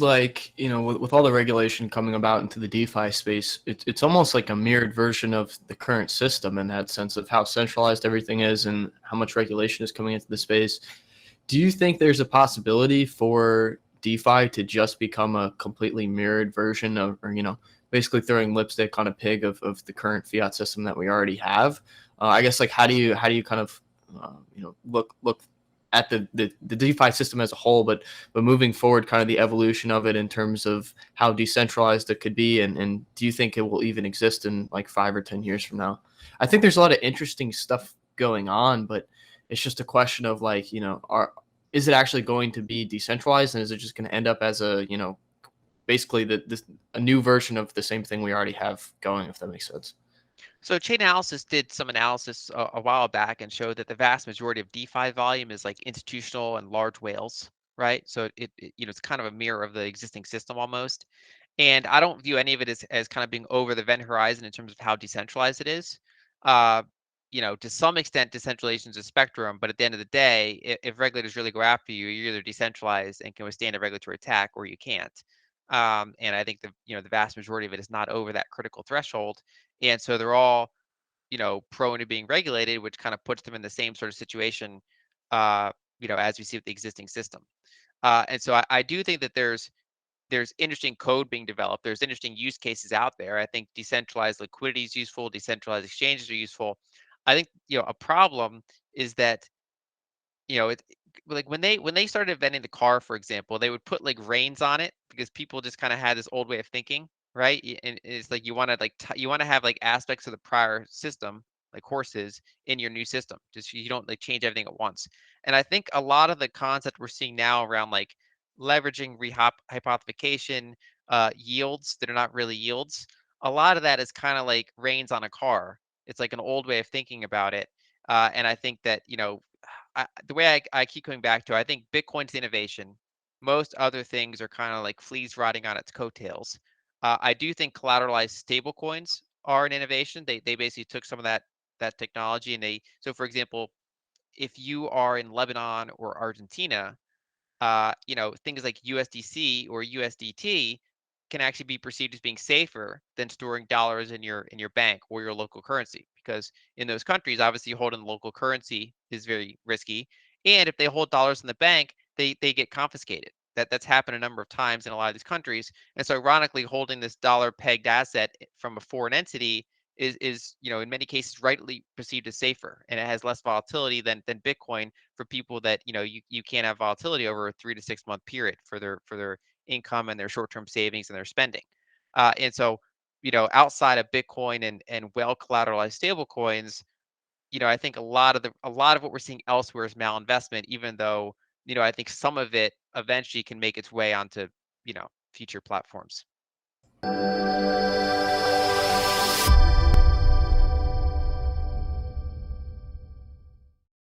Like, with all the regulation coming about into the DeFi space, it's almost like a mirrored version of the current system in that sense of how centralized everything is and how much regulation is coming into the space. Do you think there's a possibility for DeFi to just become a completely mirrored version of, or, basically throwing lipstick on a pig of the current fiat system that we already have? I guess, like, how do you kind of, look at the DeFi system as a whole, but moving forward, kind of the evolution of it in terms of how decentralized it could be, and do you think it will even exist in like 5 or 10 years from now? I think there's a lot of interesting stuff going on, but it's just a question of like, is it actually going to be decentralized, and is it just going to end up as a, basically a new version of the same thing we already have going, if that makes sense? So Chainalysis did some analysis a while back and showed that the vast majority of DeFi volume is like institutional and large whales, right? So it's kind of a mirror of the existing system almost. And I don't view any of it as kind of being over the event horizon in terms of how decentralized it is. Uh, to some extent, decentralization is a spectrum, but at the end of the day, if regulators really go after you, you're either decentralized and can withstand a regulatory attack, or you can't. And I think the vast majority of it is not over that critical threshold, and so they're all prone to being regulated, which kind of puts them in the same sort of situation, uh, as we see with the existing system. And so I do think that there's interesting code being developed. There's interesting use cases out there. I think decentralized liquidity is useful. Decentralized exchanges are useful. I think a problem is that it like when they started inventing the car, for example, they would put like reins on it because people just kind of had this old way of thinking, right? And it's like you want to you want to have like aspects of the prior system, like horses, in your new system. Just you don't like change everything at once. And I think a lot of the concept we're seeing now around like leveraging hypothecation, yields that are not really yields, a lot of that is kind of like reins on a car. It's like an old way of thinking about it. And I think that the way I keep coming back to, I think Bitcoin's innovation. Most other things are kind of like fleas riding on its coattails. I do think collateralized stablecoins are an innovation. They basically took some of that technology, and so for example, if you are in Lebanon or Argentina, things like USDC or USDT can actually be perceived as being safer than storing dollars in your bank or your local currency, because in those countries, obviously holding local currency is very risky, and if they hold dollars in the bank, they get confiscated. That's happened a number of times in a lot of these countries, and so ironically, holding this dollar pegged asset from a foreign entity is in many cases rightly perceived as safer, and it has less volatility than Bitcoin for people that you can't have volatility over a 3 to 6 month period for their income and their short-term savings and their spending. And so outside of Bitcoin and well collateralized stable coins, I think a lot of what we're seeing elsewhere is malinvestment, even though I think some of it eventually can make its way onto future platforms.